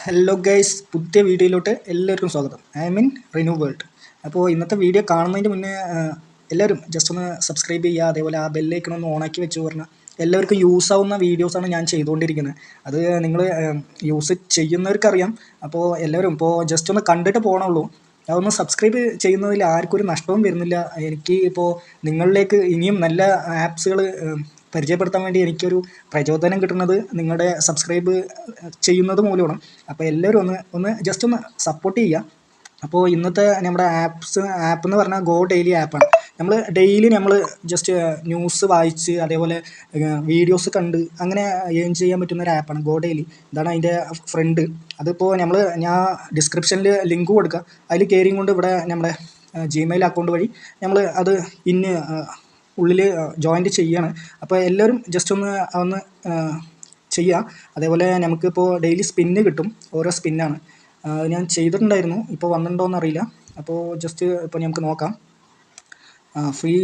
Hello guys, പുതിയ വീഡിയോയിലോട്ട് എല്ലാവർക്കും സ്വാഗതം. I mean Rinu world. അപ്പോൾ ഇന്നത്തെ വീഡിയോ കാണുന്നതിന് മുന്നേ എല്ലാവരും ജസ്റ്റ് ഒന്ന് സബ്സ്ക്രൈബ് ചെയ്യുക, അതേപോലെ ആ ബെല്ലൈക്കൺ ഒന്ന് ഓണാക്കി വെച്ച് പറഞ്ഞാൽ എല്ലാവർക്കും യൂസ് ആവുന്ന വീഡിയോസാണ് ഞാൻ ചെയ്തുകൊണ്ടിരിക്കുന്നത്. അത് നിങ്ങൾ യൂസ് ചെയ്യുന്നവർക്കറിയാം. അപ്പോൾ എല്ലാവരും ഇപ്പോൾ ജസ്റ്റ് ഒന്ന് കണ്ടിട്ട് പോകണുള്ളൂ. അതൊന്ന് സബ്സ്ക്രൈബ് ചെയ്യുന്നതിൽ ആർക്കും ഒരു നഷ്ടവും വരുന്നില്ല. എനിക്ക് ഇപ്പോൾ നിങ്ങളിലേക്ക് ഇനിയും നല്ല ആപ്സുകൾ പരിചയപ്പെടുത്താൻ വേണ്ടി എനിക്കൊരു പ്രചോദനം കിട്ടുന്നത് നിങ്ങളുടെ സബ്സ്ക്രൈബ് ചെയ്യുന്നത് മൂലമാണ്. അപ്പോൾ എല്ലാവരും ഒന്ന് ഒന്ന് ജസ്റ്റ് ഒന്ന് സപ്പോർട്ട് ചെയ്യുക. അപ്പോൾ ഇന്നത്തെ നമ്മുടെ ആപ്പ് എന്ന് പറഞ്ഞാൽ ഗോ ഡെയിലി ആപ്പാണ്. നമ്മൾ ഡെയിലി നമ്മൾ ജസ്റ്റ് ന്യൂസ് വായിച്ച് അതേപോലെ വീഡിയോസ് കണ്ട് അങ്ങനെ ഏൺ ചെയ്യാൻ പറ്റുന്ന ഒരു ആപ്പാണ് ഗോ ഡെയിലി. ഇതാണ് അതിൻ്റെ ഫ്രണ്ട്. അതിപ്പോൾ ഞാൻ ഡിസ്ക്രിപ്ഷനിൽ ലിങ്ക് കൊടുക്കുക. അതിൽ കയറിയും കൊണ്ട് ഇവിടെ നമ്മുടെ ജിമെയിൽ അക്കൗണ്ട് വഴി നമ്മൾ അത് ഉള്ളിൽ ജോയിൻറ്റ് ചെയ്യാണ്. അപ്പോൾ എല്ലാവരും ജസ്റ്റ് ഒന്ന് ചെയ്യുക. അതേപോലെ നമുക്കിപ്പോൾ ഡെയിലി സ്പിന്ന് കിട്ടും. ഓരോ സ്പിന്നാണ് ഞാൻ ചെയ്തിട്ടുണ്ടായിരുന്നു. ഇപ്പോൾ വന്നിട്ടുണ്ടോ എന്നറിയില്ല. അപ്പോൾ ജസ്റ്റ് ഇപ്പോൾ നമുക്ക് നോക്കാം. ഫ്രീ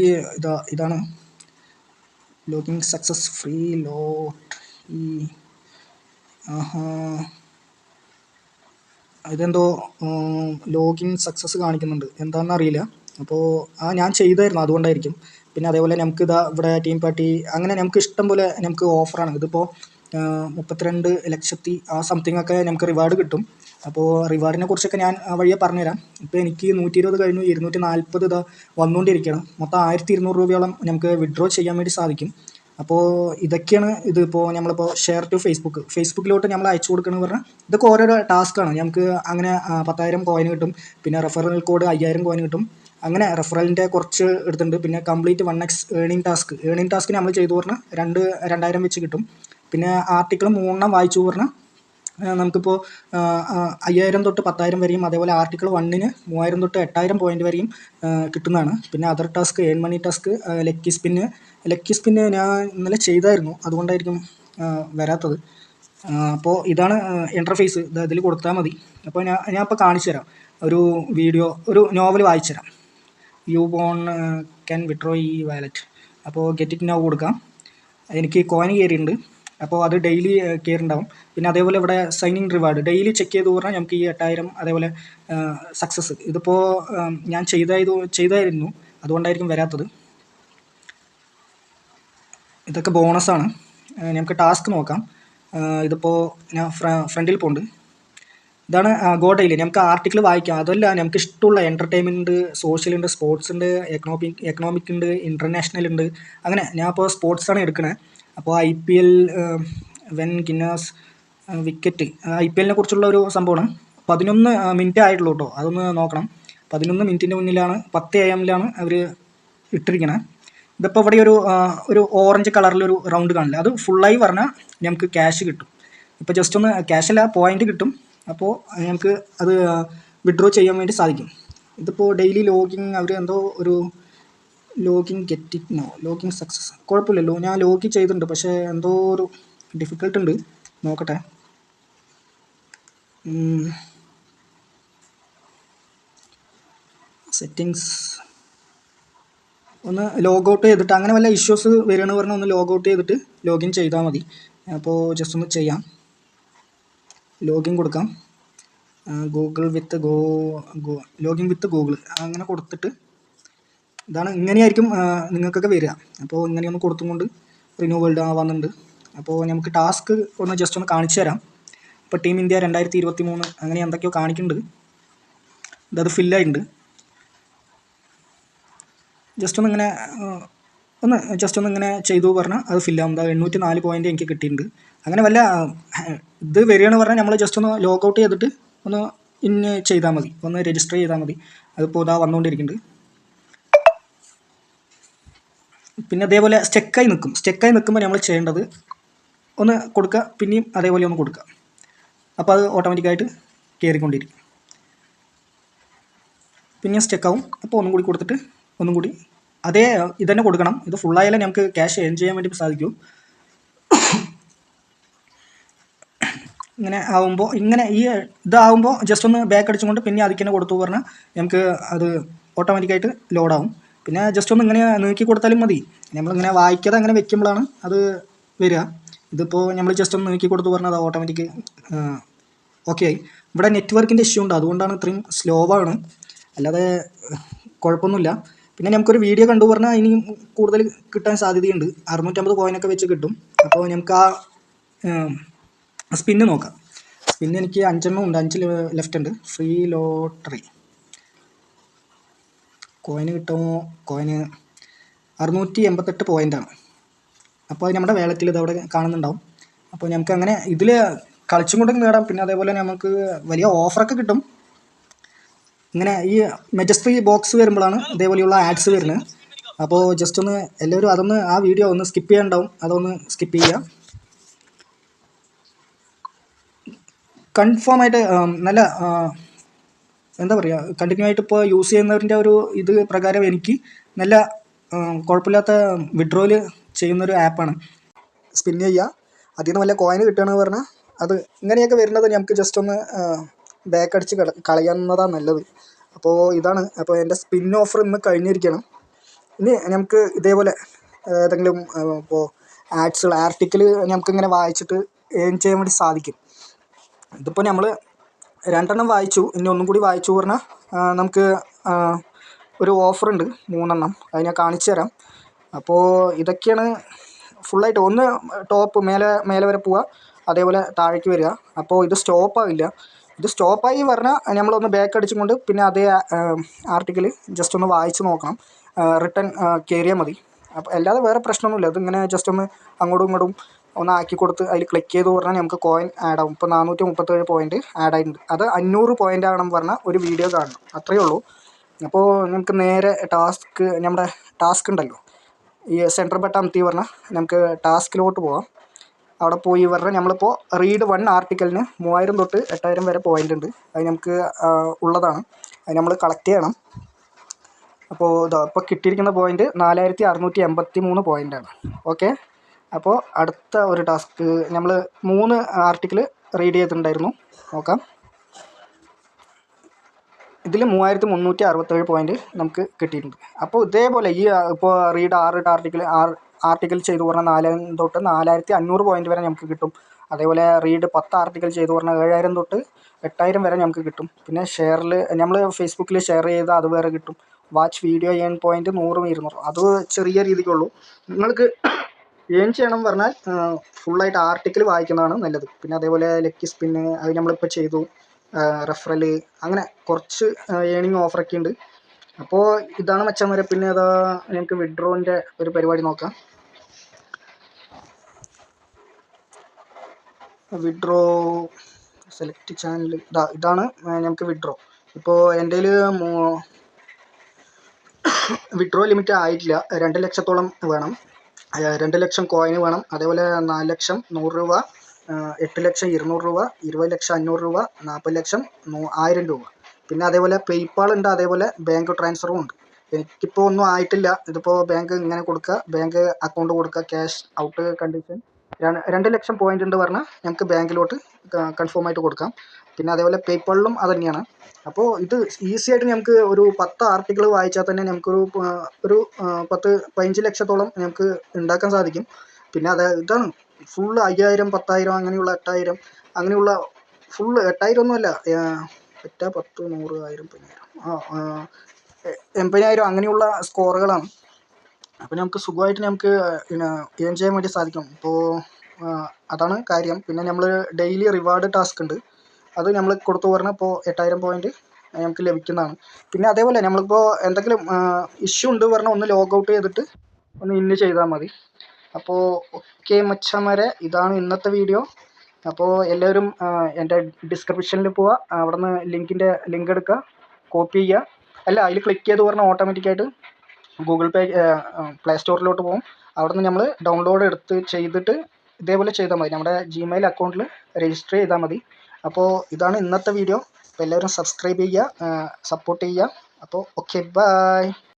ഇതാണ് ലോഗിങ് സക്സസ് ഫ്രീ ലോട്ട്. ഇതെന്തോ ലോഗിങ് സക്സസ് കാണിക്കുന്നുണ്ട്, എന്താണെന്ന് അറിയില്ല. അപ്പോൾ ഞാൻ ചെയ്തായിരുന്നു, അതുകൊണ്ടായിരിക്കും. പിന്നെ അതേപോലെ നമുക്ക് ഇവിടെ ടീം പാർട്ടി അങ്ങനെ നമുക്ക് ഇഷ്ടം പോലെ നമുക്ക് ഓഫറാണ്. ഇതിപ്പോൾ 32 ലക്ഷത്തി സംതിങ് ഒക്കെ നമുക്ക് റിവാർഡ് കിട്ടും. അപ്പോൾ റിവാർഡിനെ കുറിച്ചൊക്കെ ഞാൻ വഴിയെ പറഞ്ഞുതരാം. ഇപ്പോൾ എനിക്ക് 120 കഴിഞ്ഞു, 240 വന്നുകൊണ്ടിരിക്കുകയാണ്. മൊത്തം 1200 രൂപയോളം നമുക്ക് വിഡ്രോ ചെയ്യാൻ വേണ്ടി സാധിക്കും. അപ്പോൾ ഇതൊക്കെയാണ്. ഇതിപ്പോൾ നമ്മളിപ്പോൾ ഷെയർ ടു ഫേസ്ബുക്കിലോട്ട് നമ്മൾ അയച്ചു കൊടുക്കണമെന്ന് പറഞ്ഞാൽ ഇതൊക്കെ ഓരോരോ ടാസ്ക്കാണ്. നമുക്ക് അങ്ങനെ 10,000 കോയിൻ കിട്ടും. പിന്നെ റെഫറൽ കോഡ് 5000 കോയിൻ കിട്ടും. അങ്ങനെ റെഫറലിൻ്റെ കുറച്ച് എടുത്തിട്ടുണ്ട്. പിന്നെ കംപ്ലീറ്റ് 1x ഏണിംഗ് ടാസ്ക് നമ്മൾ ചെയ്തു പറഞ്ഞാൽ 2000 വെച്ച് കിട്ടും. പിന്നെ ആർട്ടിക്കിൾ 3 വായിച്ചു പറഞ്ഞാൽ നമുക്കിപ്പോൾ 5000 തൊട്ട് 10,000 വരെയും, അതേപോലെ ആർട്ടിക്കിൾ 1ന് 3000 തൊട്ട് 8000 പോയിൻ്റ് വരെയും കിട്ടുന്നതാണ്. പിന്നെ other task, earn money task, lucky spin ഞാൻ ഇന്നലെ ചെയ്തായിരുന്നു, അതുകൊണ്ടായിരിക്കും വരാത്തത്. അപ്പോൾ ഇതാണ് ഇൻ്റർഫേസ്. ഇതിൽ കൊടുത്താൽ മതി. അപ്പോൾ ഞാൻ ഇപ്പോൾ കാണിച്ചു തരാം. ഒരു നോവൽ വായിച്ചു തരാം. യു വോൺ ക്യാൻ വിഡ്രോ ഈ വാലറ്റ്. അപ്പോൾ ഗെറ്റ് ഇറ്റ് നൗ കൊടുക്കാം. എനിക്ക് കോയിൻ കയറിയിട്ടുണ്ട്. അപ്പോൾ അത് ഡെയിലി കയറുണ്ടാവും. പിന്നെ അതേപോലെ ഇവിടെ സൈനിങ് റിവാർഡ് ഡെയിലി ചെക്ക് ചെയ്ത് പറഞ്ഞാൽ നമുക്ക് ഈ 8000 അതേപോലെ സക്സസ്. ഇതിപ്പോൾ ഞാൻ ചെയ്തായിരുന്നു, അതുകൊണ്ടായിരിക്കും വരാത്തത്. ഇതൊക്കെ ബോണസാണ്. നമുക്ക് ടാസ്ക് നോക്കാം. ഇതിപ്പോൾ ഞാൻ ഫ്രണ്ടിൽ പോകുന്നുണ്ട്. ഇതാണ് ഗോ ഡെയിലി. നമുക്ക് ആർട്ടിക്കിൾ വായിക്കാം. അതല്ല, നമുക്ക് ഇഷ്ടമുള്ള എൻ്റർടൈൻമെൻറ്റ്, സോഷ്യലുണ്ട്, സ്പോർട്സ് ഉണ്ട്, എക്കണോമിക് ഉണ്ട്, ഇൻ്റർനാഷണൽ ഉണ്ട്. അങ്ങനെ ഞാൻ ഇപ്പോൾ സ്പോർട്സാണ് എടുക്കണത്. അപ്പോൾ IPL വെൻ ഗിന്നേഴ്സ് വിക്കറ്റ്, IPL കുറിച്ചുള്ള ഒരു സംഭവമാണ്. 11 മിനിറ്റ് ആയിട്ടുള്ളൂ കേട്ടോ. അതൊന്ന് നോക്കണം. 11 മിനിറ്റിൻ്റെ മുന്നിലാണ് 10 AM അവർ ഇട്ടിരിക്കണത്. ഇതിപ്പോൾ ഇവിടെ ഒരു ഓറഞ്ച് കളറിലൊരു റൗണ്ട് കാണില്ല, അത് ഫുള്ളായി പറഞ്ഞാൽ നമുക്ക് ക്യാഷ് കിട്ടും. ഇപ്പോൾ ജസ്റ്റ് ഒന്ന് ക്യാഷല്ല, പോയിൻ്റ് കിട്ടും. അപ്പോൾ നമുക്ക് അത് വിഡ്രോ ചെയ്യാൻ വേണ്ടി സാധിക്കും. ഇതിപ്പോൾ ഡെയിലി ലോഗിങ് അവർ എന്തോ ഒരു ലോഗിങ് സക്സസ് കുഴപ്പമില്ലല്ലോ. ഞാൻ ലോഗിൻ ചെയ്തിട്ടുണ്ട്, പക്ഷേ എന്തോ ഒരു ഡിഫിക്കൽട്ട് ഉണ്ട്. നോക്കട്ടെ. സെറ്റിങ്സ് ഒന്ന് ലോഗ് ഔട്ട് ചെയ്തിട്ട്, അങ്ങനെ വല്ല ഇഷ്യൂസ് വരികയെന്ന് പറഞ്ഞാൽ ഒന്ന് ലോഗ് ഔട്ട് ചെയ്തിട്ട് ലോഗിൻ ചെയ്താൽ മതി. അപ്പോൾ ജസ്റ്റ് ഒന്ന് ചെയ്യാം. ലോഗിൻ കൊടുക്കാം. ലോഗിൻ വിത്ത് ഗൂഗിൾ അങ്ങനെ കൊടുത്തിട്ട് ഇതാണ്, ഇങ്ങനെയായിരിക്കും നിങ്ങൾക്കൊക്കെ വരിക. അപ്പോൾ ഇങ്ങനെയൊന്ന് കൊടുത്തും കൊണ്ട് റിന്യൂ വേൾഡ് വന്നിട്ടുണ്ട്. അപ്പോൾ നമുക്ക് ടാസ്ക് ഒന്ന് ജസ്റ്റ് ഒന്ന് കാണിച്ചു തരാം. ഇപ്പോൾ ടീം ഇന്ത്യ 2023 അങ്ങനെ എന്തൊക്കെയോ കാണിക്കുന്നുണ്ട്. ഇതത് ഫില്ലായിട്ടുണ്ട്. ജസ്റ്റ് ഒന്ന് ഇങ്ങനെ ചെയ്തു പറഞ്ഞാൽ അത് ഫില്ലാവും. 804 പോയിൻ്റ് എനിക്ക് കിട്ടിയിട്ടുണ്ട്. അങ്ങനെ വല്ല ഇത് വരികയെന്ന് പറഞ്ഞാൽ നമ്മൾ ജസ്റ്റ് ഒന്ന് ലോഗ് ഔട്ട് ചെയ്തിട്ട് ഒന്ന് ചെയ്താൽ മതി, ഒന്ന് രജിസ്റ്റർ ചെയ്താൽ മതി. അതിപ്പോൾ വന്നുകൊണ്ടിരിക്കുന്നുണ്ട്. പിന്നെ അതേപോലെ സ്റ്റെക്കായി നിൽക്കുമ്പോൾ നമ്മൾ ചെയ്യേണ്ടത് ഒന്ന് കൊടുക്കുക, പിന്നെയും അതേപോലെ ഒന്ന് കൊടുക്കുക. അപ്പോൾ അത് ഓട്ടോമാറ്റിക്കായിട്ട് കയറിക്കൊണ്ടിരിക്കും. പിന്നെയും സ്റ്റെക്കാവും. അപ്പോൾ ഒന്നും കൂടി കൊടുത്തിട്ട് ഒന്നും കൂടി ഇതന്നെ കൊടുക്കണം. ഇത് ഫുള്ളായാലേ നമുക്ക് ക്യാഷ് ഏൺ ചെയ്യാൻ വേണ്ടി സാധിക്കൂ. ഇങ്ങനെ ആവുമ്പോൾ ഇതാവുമ്പോൾ ജസ്റ്റ് ഒന്ന് ബാക്ക് അടിച്ചുകൊണ്ട് പിന്നെ അതിൽ തന്നെ കൊടുത്തു പറഞ്ഞാൽ നമുക്ക് അത് ഓട്ടോമാറ്റിക്കായിട്ട് ലോഡാവും. പിന്നെ ജസ്റ്റ് ഒന്ന് ഇങ്ങനെ നീക്കി കൊടുത്താലും മതി. നമ്മളിങ്ങനെ വായിക്കാതെ അങ്ങനെ വെക്കുമ്പോഴാണ് അത് വരിക. ഇതിപ്പോൾ നമ്മൾ ജസ്റ്റ് ഒന്ന് നീക്കി കൊടുത്തു പറഞ്ഞാൽ അത് ഓട്ടോമാറ്റിക് ഓക്കെ ആയി. ഇവിടെ നെറ്റ്വർക്കിൻ്റെ ഇഷ്യൂ ഉണ്ട്, അതുകൊണ്ടാണ് ഇത്രയും സ്ലോ ആണ്, അല്ലാതെ കുഴപ്പമൊന്നുമില്ല. പിന്നെ നമുക്കൊരു വീഡിയോ കണ്ടു പറഞ്ഞാൽ ഇനിയും കൂടുതൽ കിട്ടാൻ സാധ്യതയുണ്ട്. 650 കോയിനൊക്കെ വെച്ച് കിട്ടും. അപ്പോൾ നമുക്ക് ആ സ്പിന്ന് നോക്കാം. സ്പിന്ന് എനിക്ക് 5 ഉണ്ട്, 5 ലെഫ്റ്റ് ഉണ്ട്. ഫ്രീ ലോട്ടറി കോയിന് കിട്ടുമോ? കോയിന് 688 പോയിൻ്റാണ്. അപ്പോൾ അത് നമ്മുടെ വേളത്തിൽ ഇതവിടെ കാണുന്നുണ്ടാവും. അപ്പോൾ നമുക്ക് അങ്ങനെ ഇതിൽ കളിച്ചും കൊണ്ടൊക്കെ നേടാം. പിന്നെ അതേപോലെ നമുക്ക് വലിയ ഓഫറൊക്കെ കിട്ടും. ഇങ്ങനെ ഈ മെജസ്ട്രി ബോക്സ് വരുമ്പോഴാണ് ഇതേപോലെയുള്ള ആഡ്സ് വരുന്നത്. അപ്പോൾ ജസ്റ്റ് ഒന്ന് എല്ലാവരും അതൊന്ന് ആ വീഡിയോ ഒന്ന് സ്കിപ്പ് ചെയ്യാനുണ്ടാവും, അതൊന്ന് സ്കിപ്പ് ചെയ്യുക. കൺഫേം ആയിട്ട് നല്ല എന്താ പറയുക, കണ്ടിന്യൂ ആയിട്ട് ഇപ്പോൾ യൂസ് ചെയ്യുന്നവരിൻ്റെ ഒരു ഇത് പ്രകാരം എനിക്ക് നല്ല കുഴപ്പമില്ലാത്ത വിഡ്രോയിൽ ചെയ്യുന്നൊരു ആപ്പാണ്. സ്പിൻ ചെയ്യുക, അതിൽ നിന്ന് വല്ല കോയിന് കിട്ടുകയാണെന്ന് പറഞ്ഞാൽ അത് ഇങ്ങനെയൊക്കെ വരുന്നത് നമുക്ക് ജസ്റ്റ് ഒന്ന് ബാക്ക് അടിച്ച് കളയുന്നതാണ് നല്ലത്. അപ്പോൾ ഇതാണ്. അപ്പോൾ എൻ്റെ സ്പിൻ ഓഫർ ഇന്ന് കഴിഞ്ഞിരിക്കണം. ഇനി നമുക്ക് ഇതേപോലെ ഏതെങ്കിലും ഇപ്പോൾ ആഡ്സുകൾ ആർട്ടിക്കിൾ നമുക്കിങ്ങനെ വായിച്ചിട്ട് ഏൺ ചെയ്യാൻ വേണ്ടി സാധിക്കും. ഇതിപ്പോൾ നമ്മൾ 2 വായിച്ചു, ഇനി ഒന്നും കൂടി വായിച്ചു പറഞ്ഞാൽ നമുക്ക് ഒരു ഓഫറുണ്ട് 3 അത് ഞാൻ കാണിച്ചു തരാം. അപ്പോൾ ഇതൊക്കെയാണ് ഫുള്ളായിട്ട്. ഒന്ന് ടോപ്പ് മേലെ വരെ പോവുക, അതേപോലെ താഴേക്ക് വരിക. അപ്പോൾ ഇത് സ്റ്റോപ്പാവില്ല. ഇത് സ്റ്റോപ്പായി പറഞ്ഞാൽ നമ്മളൊന്ന് ബാക്ക് അടിച്ചും കൊണ്ട് പിന്നെ അതേ ആർട്ടിക്കിൾ ജസ്റ്റ് ഒന്ന് വായിച്ച് നോക്കണം, റിട്ടേൺ കയറിയാൽ മതി. അപ്പോൾ അല്ലാതെ വേറെ പ്രശ്നമൊന്നുമില്ല. ഇതിങ്ങനെ ജസ്റ്റ് ഒന്ന് അങ്ങോട്ടും ഇങ്ങോട്ടും ഒന്ന് ആക്കി കൊടുത്ത് അതിൽ ക്ലിക്ക് ചെയ്ത് പറഞ്ഞാൽ നമുക്ക് കോയിൻ ആഡ് ആവും. ഇപ്പോൾ 437 പോയിൻറ്റ് ആഡ് ആയിട്ടുണ്ട്. അത് 500 പോയിൻ്റ് ആകണം പറഞ്ഞാൽ ഒരു വീഡിയോ കാണണം, അത്രയേ ഉള്ളൂ. അപ്പോൾ നമുക്ക് നേരെ നമ്മുടെ ടാസ്ക് ഉണ്ടല്ലോ, ഈ സെൻറ്റർ ബട്ടൺ അമർത്തി പറഞ്ഞാൽ നമുക്ക് ടാസ്കിലോട്ട് പോവാം. അവിടെ പോയി പറഞ്ഞാൽ നമ്മളിപ്പോൾ റീഡ് 1 ആർട്ടിക്കലിന് 3000 തൊട്ട് 8000 വരെ പോയിൻ്റ് ഉണ്ട്. അത് നമുക്ക് ഉള്ളതാണ്. അത് നമ്മൾ കളക്ട് ചെയ്യണം. അപ്പോൾ ഇപ്പോൾ കിട്ടിയിരിക്കുന്ന പോയിൻ്റ് 4683 പോയിൻ്റാണ്. ഓക്കെ. അപ്പോൾ അടുത്ത ഒരു ടാസ്ക് നമ്മൾ 3 ആർട്ടിക്കിൾ റീഡ് ചെയ്തിട്ടുണ്ടായിരുന്നു, നോക്കാം. ഇതിൽ 3367 പോയിൻ്റ് നമുക്ക് കിട്ടിയിട്ടുണ്ട്. അപ്പോൾ ഇതേപോലെ ഈ ഇപ്പോൾ റീഡ് 6 ആർട്ടിക്കിൾ ചെയ്തു പറഞ്ഞാൽ 4000 തൊട്ട് 4500 പോയിൻ്റ് വരെ നമുക്ക് കിട്ടും. അതേപോലെ റീഡ് 10 ആർട്ടിക്കിൾ ചെയ്തു പറഞ്ഞാൽ 7000 തൊട്ട് 8000 വരെ നമുക്ക് കിട്ടും. പിന്നെ ഷെയറിൽ നമ്മൾ ഫേസ്ബുക്കിൽ ഷെയർ ചെയ്താൽ അത് വേറെ കിട്ടും. വാച്ച് വീഡിയോ ഏൺ പോയിൻ്റ് 100 200 അത് ചെറിയ രീതിക്കുള്ളൂ. നിങ്ങൾക്ക് ഏൺ ചെയ്യണം പറഞ്ഞാൽ ഫുള്ളായിട്ട് ആർട്ടിക്കിൾ വായിക്കുന്നതാണ് നല്ലത്. പിന്നെ അതേപോലെ ലക്കി സ്പിന്ന് അത് നമ്മളിപ്പോൾ ചെയ്തു, റെഫറൽ, അങ്ങനെ കുറച്ച് ഏണിങ് ഓഫറൊക്കെ ഉണ്ട്. അപ്പോൾ ഇതാണ് മച്ചന്മാരെ. പിന്നെ അതാ ഞങ്ങൾക്ക് വിഡ്രോൻ്റെ ഒരു പരിപാടി നോക്കാം. വിഡ്രോ സെലക്ട് ചാനൽ, ഇതാണ് ഞങ്ങൾക്ക് വിഡ്രോ. ഇപ്പോൾ എൻ്റെ വിഡ്രോ ലിമിറ്റ് ആയിട്ടില്ല. 2 ലക്ഷത്തോളം വേണം, 2 ലക്ഷം കോയിന് വേണം. അതേപോലെ 4 ലക്ഷം 100 രൂപ, 8 ലക്ഷം 200 രൂപ, 20 ലക്ഷം 500 രൂപ, 40 ലക്ഷം 1000 രൂപ. പിന്നെ അതേപോലെ പേയ്പാൾ ഉണ്ട്, അതേപോലെ ബാങ്ക് ട്രാൻസ്ഫറും ഉണ്ട്. എനിക്കിപ്പോൾ ഒന്നും ആയിട്ടില്ല. ഇതിപ്പോൾ ബാങ്ക് ഇങ്ങനെ കൊടുക്കുക, ബാങ്ക് അക്കൗണ്ട് കൊടുക്കുക, ക്യാഷ് ഔട്ട് കണ്ടീഷൻ. 2 ലക്ഷം പോയിൻ്റ് ഉണ്ട് പറഞ്ഞാൽ നമുക്ക് ബാങ്കിലോട്ട് കൺഫേം ആയിട്ട് കൊടുക്കാം. പിന്നെ അതേപോലെ പേയ്പാളിലും അത് തന്നെയാണ്. അപ്പോൾ ഇത് ഈസി ആയിട്ട് നമുക്ക് ഒരു 10 ആർട്ടിക്കിൾ വായിച്ചാൽ തന്നെ നമുക്കൊരു 10-15 ലക്ഷത്തോളം നമുക്ക് ഉണ്ടാക്കാൻ സാധിക്കും. പിന്നെ ഇതാണ് ഫുള്ള് 5000 10,000 അങ്ങനെയുള്ള 8000 അങ്ങനെയുള്ള ഫുള്ള് 8000 ഒന്നുമല്ല, 8 10 100 1000 5000 80,000 അങ്ങനെയുള്ള സ്കോറുകളാണ്. അപ്പോൾ നമുക്ക് സുഖമായിട്ട് നമുക്ക് ഏൺ ചെയ്യാൻ വേണ്ടി സാധിക്കും. ഇപ്പോൾ അതാണ് കാര്യം. പിന്നെ നമ്മൾ ഡെയിലി റിവാർഡ് ടാസ്ക് ഉണ്ട്, അത് നമ്മൾ കൊടുത്തു പറഞ്ഞാൽ ഇപ്പോൾ 8000 പോയിൻ്റ് നമുക്ക് ലഭിക്കുന്നതാണ്. പിന്നെ അതേപോലെ നമ്മളിപ്പോൾ എന്തെങ്കിലും ഇഷ്യൂ ഉണ്ട് പറഞ്ഞാൽ ഒന്ന് ലോഗ് ഔട്ട് ചെയ്തിട്ട് ഒന്ന് ഇന്ന് ചെയ്താൽ മതി. അപ്പോൾ ഓക്കെ മച്ചന്മാരെ, ഇതാണ് ഇന്നത്തെ വീഡിയോ. അപ്പോൾ എല്ലാവരും എൻ്റെ ഡിസ്ക്രിപ്ഷനിൽ പോവുക, അവിടെ നിന്ന് ലിങ്ക് എടുക്കുക, കോപ്പി ചെയ്യുക. അല്ല, അതിൽ ക്ലിക്ക് ചെയ്ത് പറഞ്ഞാൽ ഓട്ടോമാറ്റിക്കായിട്ട് ഗൂഗിൾ പേ പ്ലേ സ്റ്റോറിലോട്ട് പോകും. അവിടെ നിന്ന് നമ്മൾ ഡൗൺലോഡ് ചെയ്തിട്ട് ഇതേപോലെ ചെയ്താൽ മതി. നമ്മുടെ ജിമെയിൽ അക്കൗണ്ടിൽ രജിസ്റ്റർ ചെയ്താൽ മതി. അപ്പോൾ ഇതാണ് ഇന്നത്തെ വീഡിയോ. അപ്പോൾ എല്ലാവരും സബ്സ്ക്രൈബ് ചെയ്യുക, സപ്പോർട്ട് ചെയ്യുക. അപ്പോൾ ഓക്കെ, ബൈ.